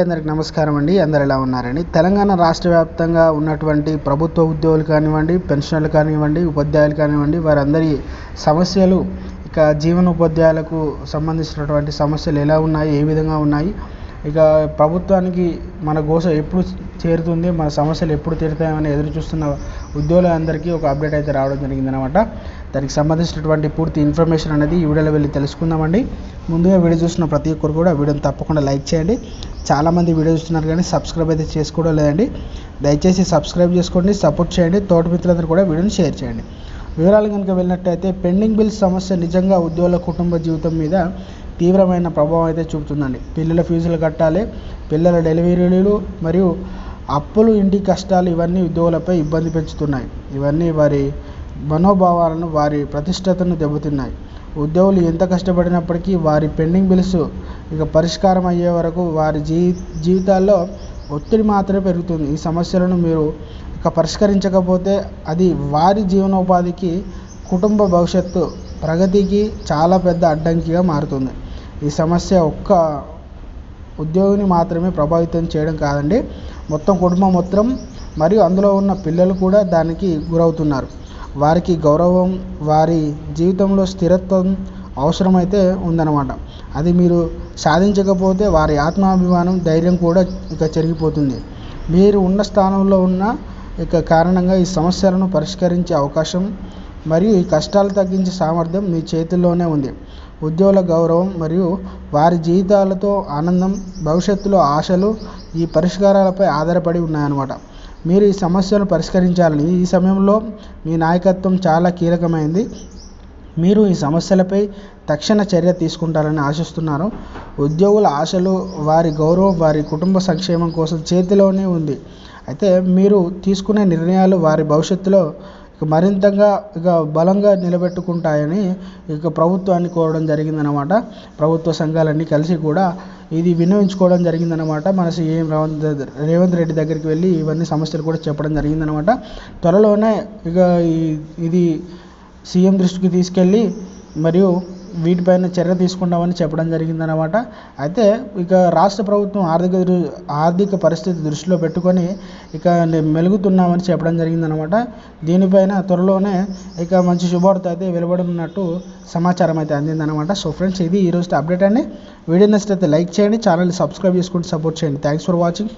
అందరికి నమస్కారం అండి. అందరు ఎలా ఉన్నారని. తెలంగాణ రాష్ట్ర వ్యాప్తంగా ఉన్నటువంటి ప్రభుత్వ ఉద్యోగులు కానివ్వండి, పెన్షనర్లు కానివ్వండి, ఉపాధ్యాయులు కానివ్వండి, వారందరి సమస్యలు ఇక జీవనోపాధ్యాయులకు సంబంధించినటువంటి సమస్యలు ఎలా ఉన్నాయి, ఏ విధంగా ఉన్నాయి, ఇక ప్రభుత్వానికి మన గోస ఎప్పుడు చేరుతుంది, మన సమస్యలు ఎప్పుడు తీరుతాయని ఎదురు చూస్తున్న ఉద్యోగులందరికీ ఒక అప్డేట్ అయితే రావడం జరిగిందనమాట. దానికి సంబంధించినటువంటి పూర్తి ఇన్ఫర్మేషన్ అనేది ఈ వీడియోలో వెళ్ళి తెలుసుకుందామండి. ముందుగా వీడియో చూసిన ప్రతి ఒక్కరు కూడా వీడియోని తప్పకుండా లైక్ చేయండి. చాలామంది వీడియో చూస్తున్నారు కానీ సబ్స్క్రైబ్ అయితే చేసుకోవడం లేదండి. దయచేసి సబ్స్క్రైబ్ చేసుకోండి, సపోర్ట్ చేయండి. తోటి మిత్రులందరూ కూడా వీడియోని షేర్ చేయండి. వివరాలు కనుక వెళ్ళినట్టయితే పెండింగ్ బిల్స్ సమస్య నిజంగా ఉద్యోగుల కుటుంబ జీవితం మీద తీవ్రమైన ప్రభావం అయితే చూపుతుందండి. పిల్లల ఫీజులు కట్టాలి, పిల్లల డెలివరీలు మరియు అప్పులు, ఇంటి కష్టాలు ఇవన్నీ ఉద్యోగులపై ఇబ్బంది పెంచుతున్నాయి. ఇవన్నీ వారి మనోభావాలను, వారి ప్రతిష్టతను దెబ్బతిన్నాయి. ఉద్యోగులు ఎంత కష్టపడినప్పటికీ వారి పెండింగ్ బిల్స్ ఇక పరిష్కారం అయ్యే వరకు వారి జీవితాల్లో ఒత్తిడి మాత్రమే పెరుగుతుంది. ఈ సమస్యలను మీరు ఇక పరిష్కరించకపోతే అది వారి జీవనోపాధికి, కుటుంబ భవిష్యత్తు ప్రగతికి చాలా పెద్ద అడ్డంకిగా మారుతుంది. ఈ సమస్య ఒక్క ఉద్యోగిని మాత్రమే ప్రభావితం చేయడం కాదండి, మొత్తం కుటుంబం మొత్తం మరియు అందులో ఉన్న పిల్లలు కూడా దానికి గురవుతున్నారు. వారికి గౌరవం, వారి జీవితంలో స్థిరత్వం అవసరమైతే ఉందన్నమాట. అది మీరు సాధించకపోతే వారి ఆత్మాభిమానం, ధైర్యం కూడా ఇక చెరిగిపోతుంది. మీరు ఉన్న స్థానంలో ఉన్న ఇక కారణంగా ఈ సమస్యలను పరిష్కరించే అవకాశం మరియు ఈ కష్టాలు తగ్గించే సామర్థ్యం మీ చేతుల్లోనే ఉంది. ఉద్యోగుల గౌరవం మరియు వారి జీవితాలతో ఆనందం, భవిష్యత్తులో ఆశలు ఈ పరిష్కారాలపై ఆధారపడి ఉన్నాయన్నమాట. మీరు ఈ సమస్యను పరిష్కరించాలని ఈ సమయంలో మీ నాయకత్వం చాలా కీలకమైంది. మీరు ఈ సమస్యలపై తక్షణ చర్య తీసుకుంటారని ఆశిస్తున్నాను. ఉద్యోగుల ఆశలు, వారి గౌరవం, వారి కుటుంబ సంక్షేమం కోసం చేతిలోనే ఉంది. అయితే మీరు తీసుకునే నిర్ణయాలు వారి భవిష్యత్తులో మరింతగా బలంగా నిలబెట్టుకుంటాయని ప్రభుత్వాన్ని కోరడం జరిగిందనమాట. ప్రభుత్వ సంఘాలన్నీ కలిసి కూడా ఇది విన్నవించుకోవడం జరిగిందనమాట. మన సీఎం రేవంత్ రెడ్డి దగ్గరికి వెళ్ళి ఇవన్నీ సమస్యలు కూడా చెప్పడం జరిగిందనమాట. త్వరలోనే ఇది సీఎం దృష్టికి తీసుకెళ్ళి మరియు వీటిపైన చర్య తీసుకుంటామని చెప్పడం జరిగిందనమాట. అయితే ఇక రాష్ట్ర ప్రభుత్వం ఆర్థిక పరిస్థితి దృష్టిలో పెట్టుకొని మెలుగుతున్నామని చెప్పడం జరిగిందనమాట. దీనిపైన త్వరలోనే మంచి శుభవార్త అయితే వెలువడనున్నట్టు సమాచారం అయితే అందిందనమాట. సో ఫ్రెండ్స్, ఇది ఈరోజు అప్డేట్ అండి. వీడియో నచ్చితే లైక్ చేయండి, ఛానల్ని సబ్స్క్రైబ్ చేసుకుంటూ సపోర్ట్ చేయండి. Thanks for watching.